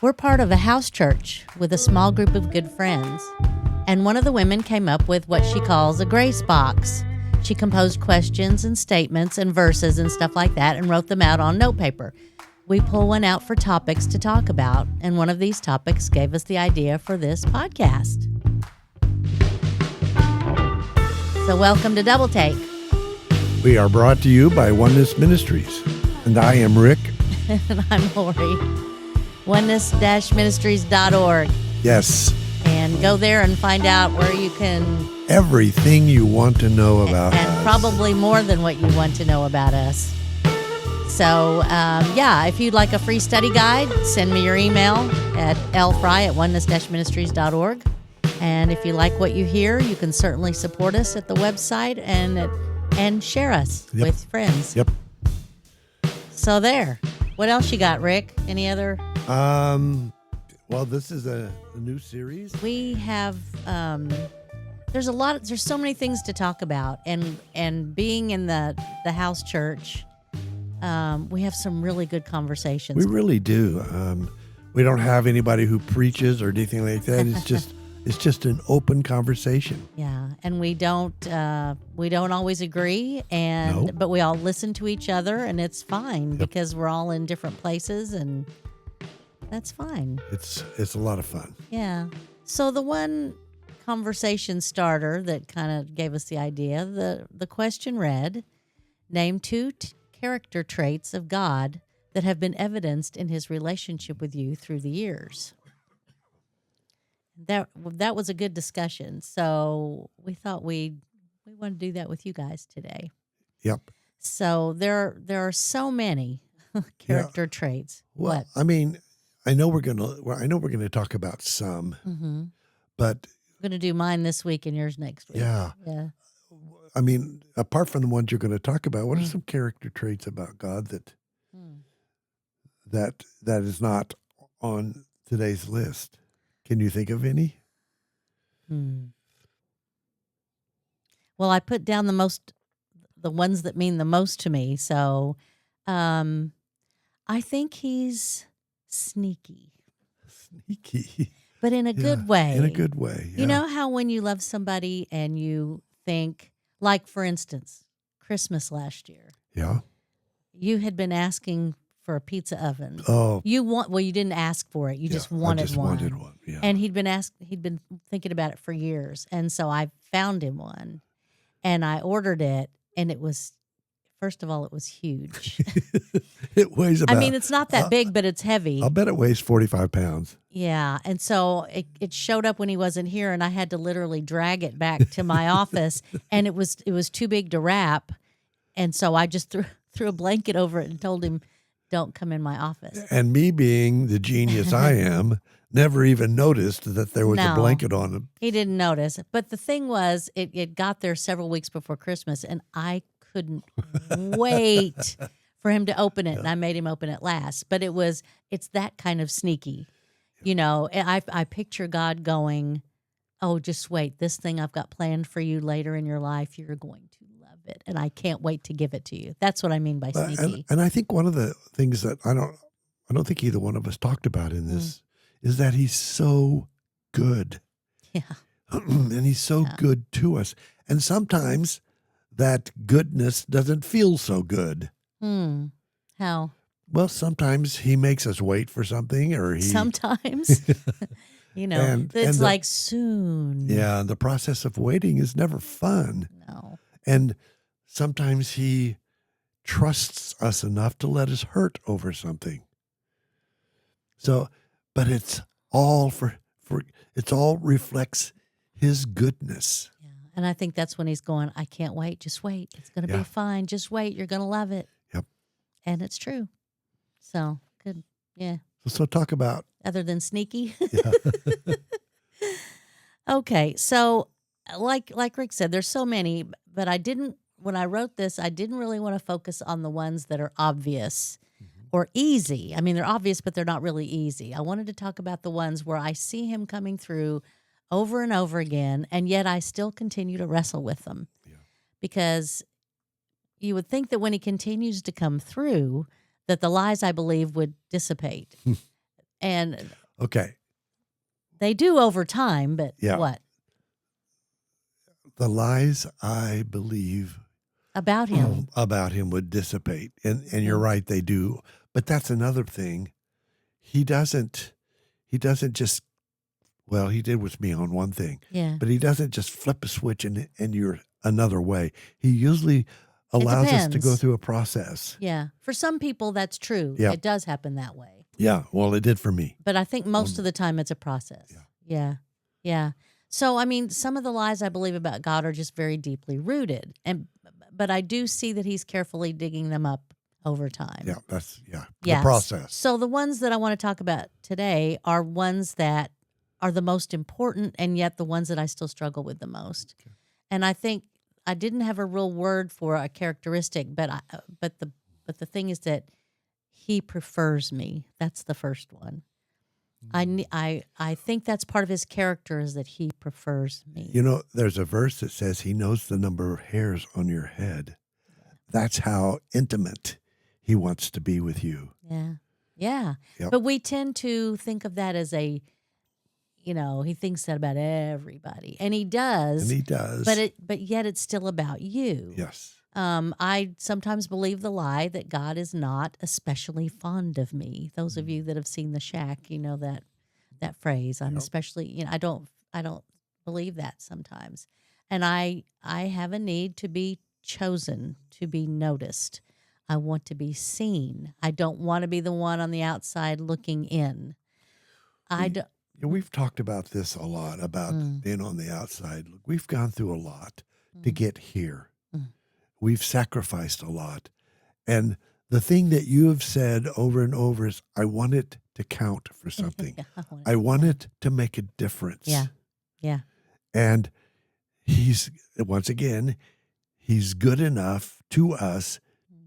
We're part of a house church with a small group of good friends, and one of the women came up with what she calls a grace box. She composed questions and statements and verses and stuff like that and wrote them out on notepaper. We pull one out for topics to talk about, and one of these topics gave us the idea for this podcast. So welcome to Double Take. We are brought to you by Oneness Ministries, and I am Rick. And I'm Lori. Oneness-ministries.org. Yes. And go there and find out where you can... Everything you want to know about and us. Probably more than what you want to know about us. So, if you'd like a free study guide, send me your email at lfry@oneness-ministries.org. And if you like what you hear, you can certainly support us at the website and share us with friends. Yep. So there. What else you got, Rick? Any other? Well, this is a new series. We have there's so many things to talk about, and being in the house church, we have some really good conversations. We really do. We don't have anybody who preaches or anything like that. It's just an open conversation. Yeah, and we don't always agree, but we all listen to each other, and it's fine because we're all in different places, and that's fine. It's a lot of fun. Yeah. So the one conversation starter that kind of gave us the idea, the question read, name two character traits of God that have been evidenced in his relationship with you through the years. That was a good discussion. So we thought we want to do that with you guys today. Yep. So there are so many character traits. Well, what? I mean, I know we're gonna talk about some, but I'm going to do mine this week and yours next week. Yeah. I mean, apart from the ones you're going to talk about, what are some character traits about God that is not on today's list? Can you think of any? Well, I put down the ones that mean the most to me. So, I think he's sneaky. Sneaky. But in a good way. In a good way, yeah. You know how when you love somebody and you think, like, for instance, Christmas last year. Yeah. You had been asking for a pizza oven. Oh. You didn't ask for it. You just wanted one. Wanted one, yeah. And he'd been thinking about it for years. And so I found him one. And I ordered it, and it was, first of all, it was huge. It weighs about... I mean, it's not that big, but it's heavy. I'll bet it weighs 45 pounds. Yeah, and so it showed up when he wasn't here, and I had to literally drag it back to my office, and it was too big to wrap, and so I just threw a blanket over it and told him, "Don't come in my office." And me being the genius I am, never even noticed that there was a blanket on it. He didn't notice, but the thing was, it got there several weeks before Christmas, and I couldn't wait for him to open it, and I made him open it last. But it's that kind of sneaky. You know, I picture God going, "Oh, just wait. This thing I've got planned for you later in your life, you're going to love it, and I can't wait to give it to you." That's what I mean by sneaky. And I think one of the things that I don't think either one of us talked about in this is that he's so good. Yeah. And he's so good to us. And sometimes that goodness doesn't feel so good. How? Well, sometimes he makes us wait for something, or sometimes, it's like soon. Yeah, the process of waiting is never fun. No. And sometimes he trusts us enough to let us hurt over something. So, but it's all it all reflects his goodness. Yeah, and I think that's when he's going, "I can't wait. Just wait. It's going to be fine. Just wait. You're going to love it." Yep. And it's true. So, good. Yeah. So talk about... Other than sneaky. Yeah. Okay. So, like Rick said, there's so many, but when I wrote this, I didn't really want to focus on the ones that are obvious or easy. I mean, they're obvious, but they're not really easy. I wanted to talk about the ones where I see him coming through over and over again, and yet I still continue to wrestle with them. Yeah. Because you would think that when he continues to come through, that the lies, I believe, would dissipate. And Okay. they do over time, but Yeah. what? The lies I believe About him. about him would dissipate. And you're Mm. right, they do. But that's another thing. He doesn't just, well, he did with me on one thing, Yeah. but he doesn't just flip a switch and you're another way. He usually allows us to go depends. through a process. Yeah. For some people, that's true. Yeah. It does happen that way. Yeah. Well, it did for me. But I think most of the time it's a process. Yeah. Yeah. Yeah. So, I mean, some of the lies I believe about God are just very deeply rooted. But I do see that he's carefully digging them up over time. Yeah. That's, the Yes. process. So the ones that I want to talk about today are ones that are the most important and yet the ones that I still struggle with the most. Okay. And I think I didn't have a real word for a characteristic, but the thing is that he prefers me. That's the first one. I think that's part of his character is that he prefers me. You know, there's a verse that says he knows the number of hairs on your head. That's how intimate he wants to be with you. Yeah. Yeah. Yep. But we tend to think of that as he thinks that about everybody. And he does. And he does. But yet it's still about you. Yes. I sometimes believe the lie that God is not especially fond of me. Those of you that have seen The Shack, you know that phrase. I'm especially, I don't believe that sometimes. And I have a need to be chosen, to be noticed. I want to be seen. I don't want to be the one on the outside looking in. We've talked about this a lot, about being on the outside. Look, we've gone through a lot to get here. We've sacrificed a lot. And the thing that you have said over and over is, I want it to count for something. I want it to make a difference. Yeah. Yeah. And he's good enough to us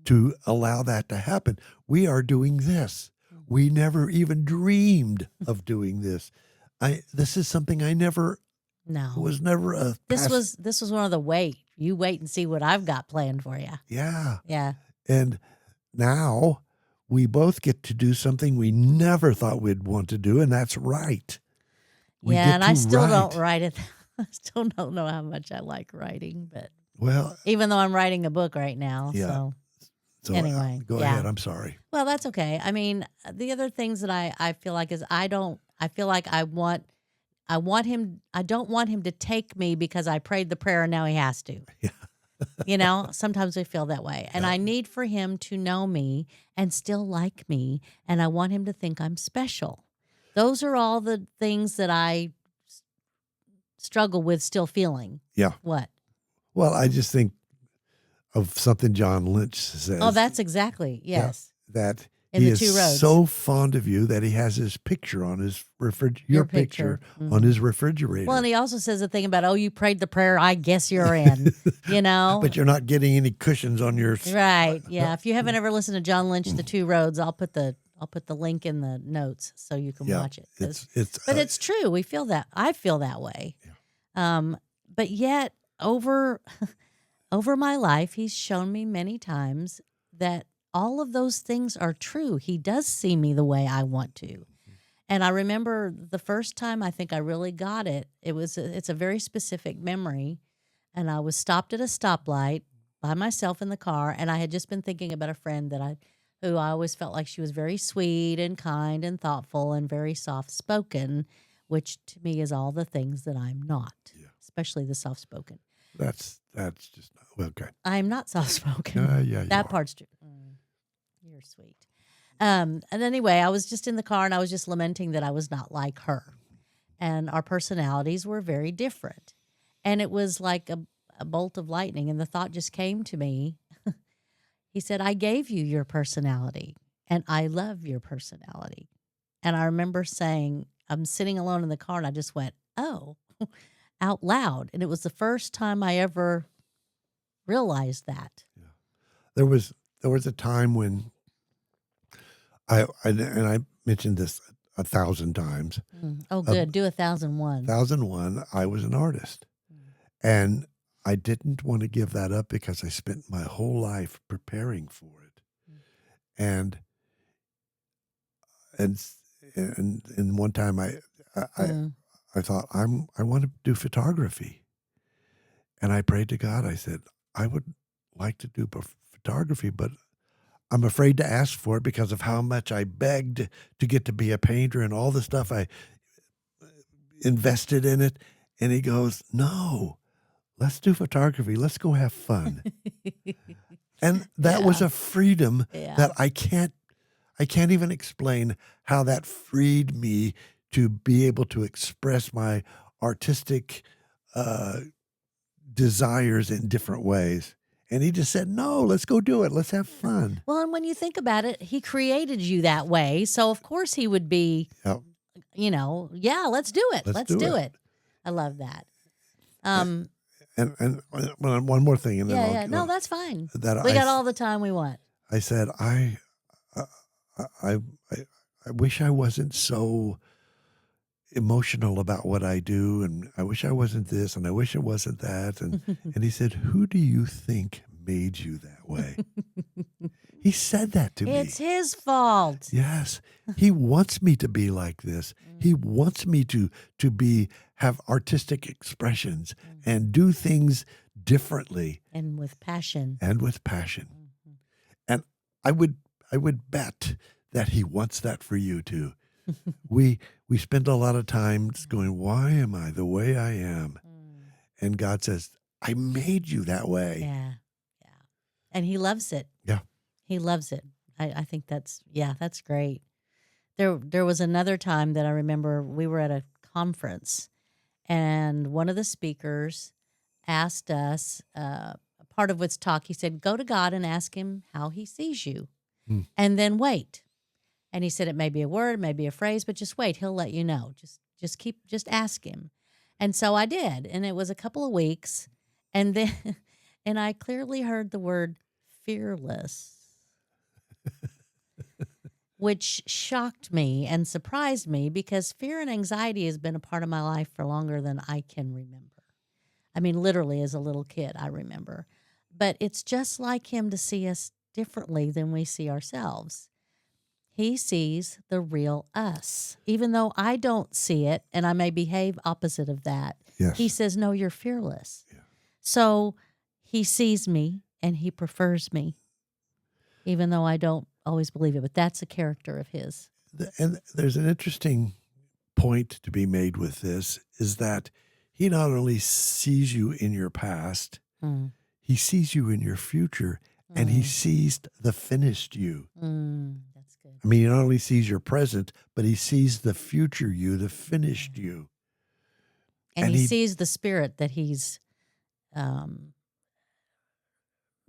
to allow that to happen. We are doing this. We never even dreamed of doing this. This is something I never. No. It was never a. This was one of the wait. You wait and see what I've got planned for you. Yeah. Yeah. And now we both get to do something we never thought we'd want to do, and that's write. And I still don't write it. I still don't know how much I like writing, but even though I'm writing a book right now. Yeah. So anyway, go ahead. I'm sorry. Well, that's okay. I mean, the other things that I feel like is I don't want him to take me because I prayed the prayer and now he has to. Yeah. Sometimes I feel that way. And I need for him to know me and still like me. And I want him to think I'm special. Those are all the things that I struggle with still feeling. Yeah. What? Well, I just think of something John Lynch says. Oh, that's exactly. Yes. That In he the is Two Roads. so fond of you that he has his picture on his your picture on his refrigerator. Well, and he also says a thing about, you prayed the prayer, I guess you're in, But you're not getting any cushions on your. Right. Yeah. If you haven't ever listened to John Lynch, The Two Roads, I'll put the link in the notes so you can watch it. But it's true. We feel that. I feel that way. Yeah. But yet over my life, he's shown me many times that all of those things are true. He does see me the way I want to. And I remember the first time I think I really got it. It's a very specific memory. And I was stopped at a stoplight by myself in the car. And I had just been thinking about a friend who I always felt like she was very sweet and kind and thoughtful and very soft-spoken, which to me is all the things that I'm not, especially the soft-spoken. That's just okay. I'm not soft-spoken. Yeah, that part's true. You're sweet. And anyway, I was just in the car and I was just lamenting that I was not like her. And our personalities were very different. And it was like a bolt of lightning. And the thought just came to me. He said, I gave you your personality and I love your personality. And I remember saying, I'm sitting alone in the car and I just went, oh, out loud. And it was the first time I ever realized that. Yeah. There was a time when I mentioned this 1,000 times. Oh, good. Do 1,001. 1,001, I was an artist. And I didn't want to give that up because I spent my whole life preparing for it. And and one time I Mm. I thought I want to do photography, and I prayed to God. I said I would like to do photography, but I'm afraid to ask for it because of how much I begged to get to be a painter and all the stuff I invested in it. And he goes, "No, let's do photography. Let's go have fun." And that was Yeah. a freedom Yeah. that I can't even explain how that freed me to be able to express my artistic uh, desires in different ways. And he just said, "No, let's go do it. Let's have fun." Well, and when you think about it, he created you that way. So, of course, he would be, Yep, yeah, let's do it. let's Let's do do it. it. I love that. A- Um, And one more thing, and then yeah. No, that's fine. that We got all the time we want. I said I I I wish I wasn't so emotional about what I do, and I wish I wasn't this, and I wish it wasn't that, and he said, "Who do you think made you that way?" He said that to me. It's his fault. Yes, he wants me to be like this. He wants me to have artistic expressions and do things differently And with passion. and with passion. And I would bet that he wants that for you too. We spend a lot of times going, "Why am I the way I am?" And God says, "I made you that way." Yeah. Yeah. And he loves it. Yeah. He loves it. I think that's great. There was another time that I remember we were at a conference and one of the speakers asked us, part of what's talk, he said, go to God and ask him how he sees you Hmm. and then wait. And he said, it may be a word, it may be a phrase, but just wait. He'll let you know. Just ask him. And so I did. And it was a couple of weeks. And then, and I clearly heard the word fearless, which shocked me and surprised me because fear and anxiety has been a part of my life for longer than I can remember. I mean, literally as a little kid, I remember. But it's just like him to see us differently than we see ourselves. He sees the real us, even though I don't see it and I may behave opposite of that. Yes. He says, no, you're fearless. Yeah. So he sees me and he prefers me, even though I don't always believe it. But that's a character of his. And there's an interesting point to be made with this is that he not only sees you in your past, he sees you in your future, and he sees the finished you. That's good. I mean, he not only sees your present, but he sees the future you, the finished you. And he sees the spirit that he's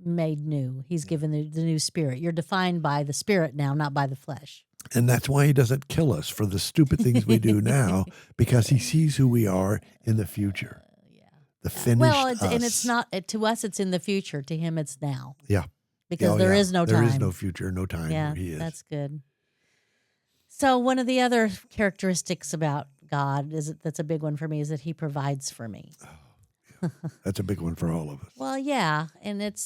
made new. He's given the new spirit. You're defined by the spirit now, not by the flesh. And that's why he doesn't kill us for the stupid things we do now, because he sees who we are in the future. The finished us. And it's not, to us, it's in the future. To him, it's now. Yeah. Because there is no time. There is no future, no time Yeah, where he is. that's good. So one of the other characteristics about God that's a big one for me is that he provides for me. That's a big one for all of us. Well, yeah, and it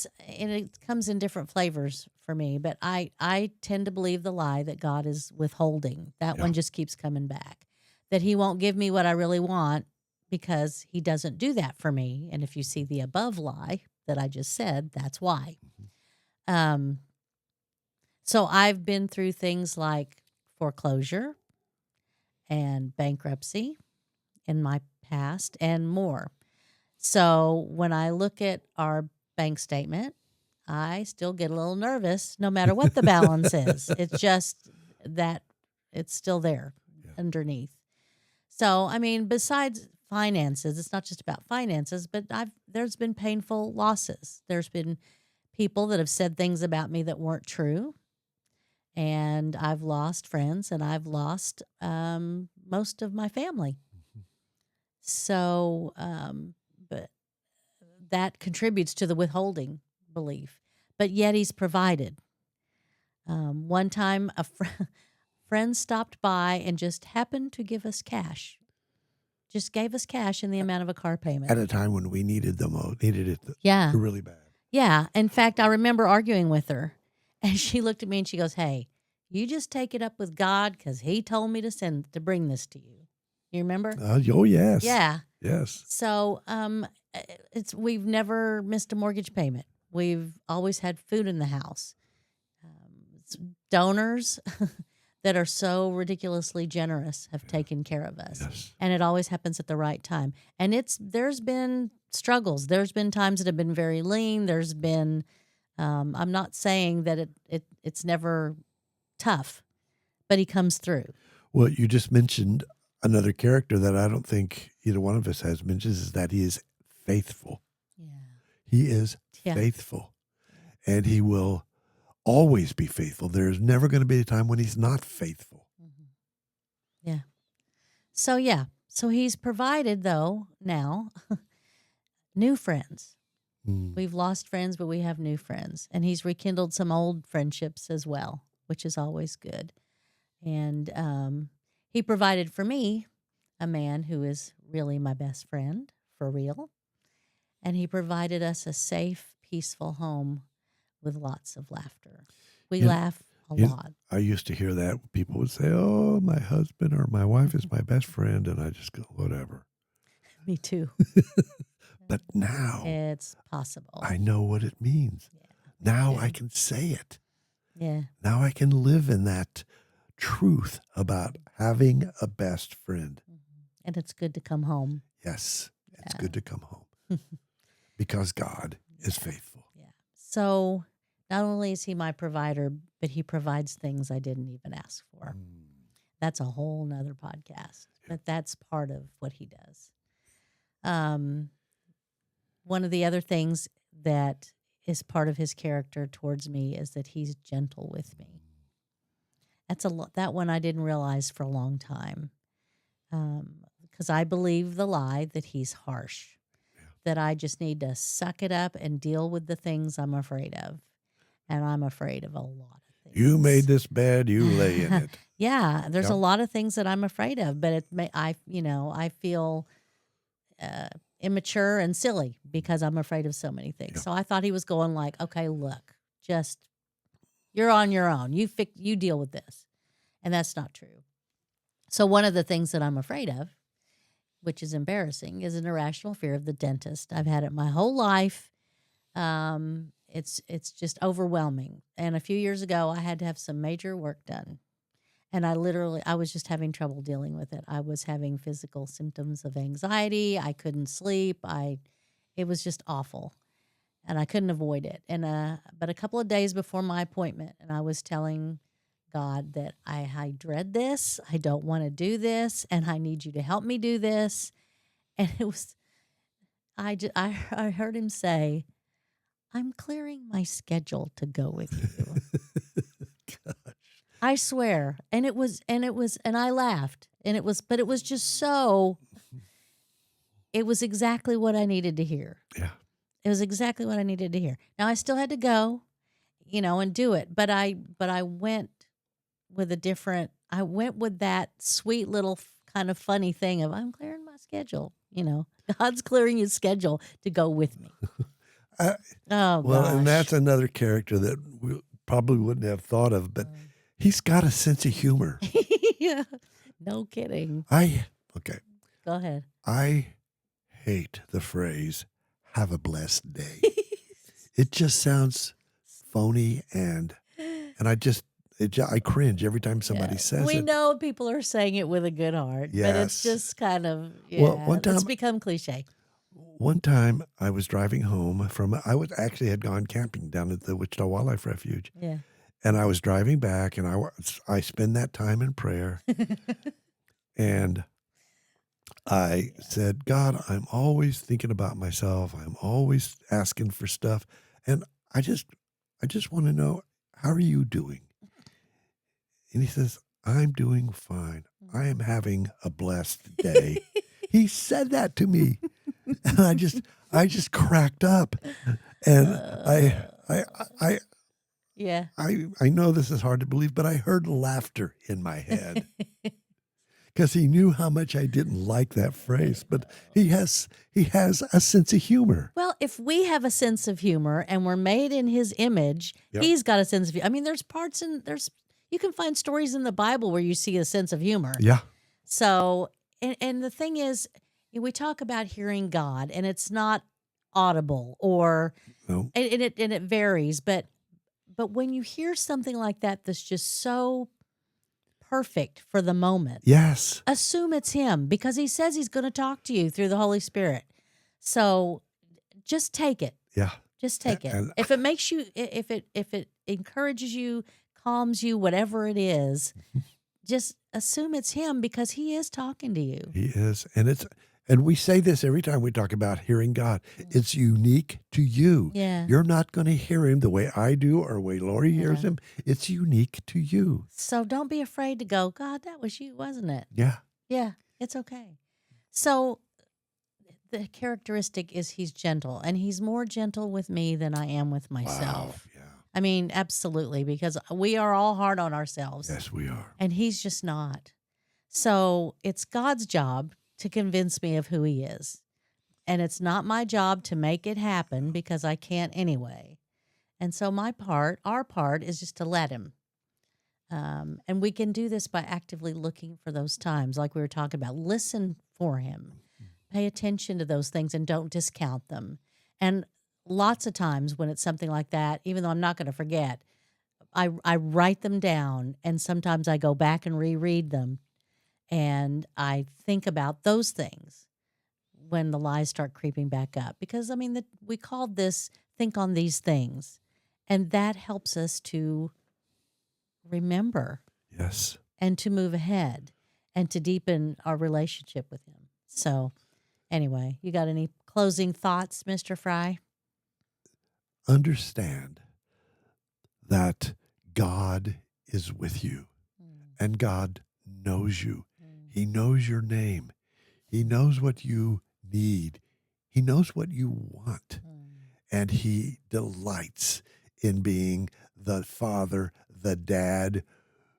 comes in different flavors for me, but I tend to believe the lie that God is withholding. That one just keeps coming back. That he won't give me what I really want because he doesn't do that for me. And if you see the above lie that I just said, that's why. So I've been through things like foreclosure and bankruptcy in my past and more. So when I look at our bank statement, I still get a little nervous no matter what the balance is. It's just that it's still there underneath. So, I mean, besides finances, it's not just about finances, but there's been painful losses. There's been people that have said things about me that weren't true. And I've lost friends and I've lost most of my family. So, but that contributes to the withholding belief. But yet he's provided. One time a friend stopped by and just happened to give us cash. Just gave us cash in the amount of a car payment. At a time when we needed it really bad. Yeah. In fact, I remember arguing with her. And she looked at me and she goes, hey, You just take it up with God because He told me to bring this to you. You remember? Oh, yes. Yeah. Yes. So we've never missed a mortgage payment. We've always had food in the house. Donors that are so ridiculously generous have taken care of us. Yes. And it always happens at the right time. And there's been struggles. There's been times that have been very lean. There's been I'm not saying that it's never tough, but He comes through. Well, you just mentioned another character that I don't think either one of us has mentioned is that He is faithful. Yeah. He is faithful. And He will always be faithful. There's never going to be a time when He's not faithful. Mm-hmm. Yeah. So He's provided, though, now new friends. We've lost friends, but we have new friends. And He's rekindled some old friendships as well, which is always good. And He provided for me a man who is really my best friend, for real. And He provided us a safe, peaceful home with lots of laughter. We laugh a lot. I used to hear that. People would say, oh, my husband or my wife is my best friend. And I just go, whatever. Me too. But now it's possible. I know what it means. Yeah. Now I can say it. Yeah. Now I can live in that truth about having a best friend. And it's good to come home. Yes, it's good to come home because God is faithful. Yeah. So not only is He my provider, but He provides things I didn't even ask for. That's a whole nother podcast, but that's part of what He does. One of the other things that is part of His character towards me is that He's gentle with me. That's that one I didn't realize for a long time, because I believe the lie that He's harsh, that I just need to suck it up and deal with the things I'm afraid of, and I'm afraid of a lot of things. You made this bed, you lay in it. Yeah, there's a lot of things that I'm afraid of, but I feel immature and silly because I'm afraid of so many things. Yeah. So I thought He was going like, okay, look, just you're on your own. You deal with this. And that's not true. So one of the things that I'm afraid of, which is embarrassing, is an irrational fear of the dentist. I've had it my whole life. It's just overwhelming. And a few years ago, I had to have some major work done. And I was just having trouble dealing with it. I was having physical symptoms of anxiety. I couldn't sleep. It was just awful. And I couldn't avoid it. And but a couple of days before my appointment, and I was telling God that I dread this. I don't want to do this, and I need You to help me do this. And it was, I heard Him say, I'm clearing my schedule to go with you. Gosh. I swear. And I laughed. But it was just so, it was exactly what I needed to hear. Yeah. It was exactly what I needed to hear. Now I still had to go, and do it. But I went with that sweet little kind of funny thing of I'm clearing my schedule. God's clearing His schedule to go with me. Well, and that's another character that we probably wouldn't have thought of, but he's got a sense of humor. Yeah, no kidding. Okay. Go ahead. I hate the phrase "have a blessed day." It just sounds phony, and I cringe every time somebody says it. We know people are saying it with a good heart, but it's just kind of it's become cliche. One time I was driving home I had gone camping down at the Wichita Wildlife Refuge. Yeah. And I was driving back, and I spend that time in prayer. And I said, God, I'm always thinking about myself. I'm always asking for stuff. And I just want to know, how are you doing? And He says, I'm doing fine. I am having a blessed day. He said that to me. And I just cracked up. And I know this is hard to believe, but I heard laughter in my head. Because He knew how much I didn't like that phrase, but he has a sense of humor. Well, if we have a sense of humor and we're made in His image, He's got a sense of humor. I mean, there's parts and there's You can find stories in the Bible where you see a sense of humor. Yeah. So, and the thing is, we talk about hearing God, and it's not audible, or No. and it varies. But when you hear something like that, that's just so perfect for the moment, Yes. assume it's Him, because He says He's going to talk to you through the Holy Spirit. So, just take it. Yeah. Just take it. And If it makes you, if it encourages you, calms you, whatever it is, just assume it's Him, because He is talking to you. He is. And we say this every time we talk about hearing God. It's unique to you. Yeah. You're not going to hear him the way I do or the way Lori hears Yeah. him. It's unique to you. So don't be afraid to go, God, that was you, wasn't it? Yeah. Yeah, it's okay. So the characteristic is He's gentle, and He's more gentle with me than I am with myself. Wow. Yeah. I mean, absolutely, because we are all hard on ourselves. Yes, we are. And He's just not. So it's God's job to convince me of who He is. And it's not my job to make it happen, because I can't anyway. And so our part is just to let Him. And we can do this by actively looking for those times, like we were talking about. Listen for Him. Pay attention to those things and don't discount them. And lots of times when it's something like that, even though I'm not going to forget, I write them down, and sometimes I go back and reread them, and I think about those things when the lies start creeping back up. Because, I mean, we called this Think on These Things, and that helps us to remember. Yes. And to move ahead and to deepen our relationship with Him. So, anyway, you got any closing thoughts, Mr. Fry? Understand that God is with you, and God knows you. He knows your name. He knows what you need. He knows what you want. And He delights in being the father, the dad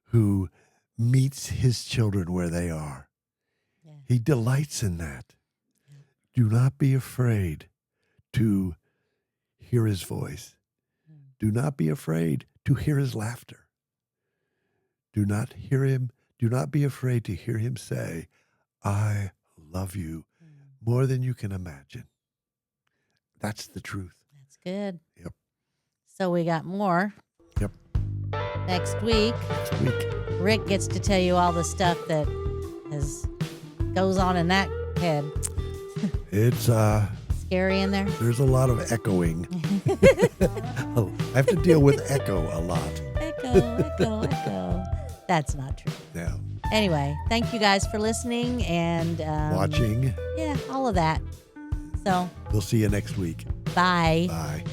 who meets his children where they are. Yeah. He delights in that. Yeah. Do not be afraid to hear His voice. Do not be afraid to hear His laughter. Do not be afraid to hear Him say, I love you more than you can imagine. That's the truth. That's good. Yep. So we got more. Yep. Next week, Rick gets to tell you all the stuff that goes on in that head. It's scary in there. There's a lot of echoing. I have to deal with echo a lot. Echo. That's not true. Yeah. Anyway, thank you guys for listening and watching. Yeah, all of that. So we'll see you next week. Bye. Bye.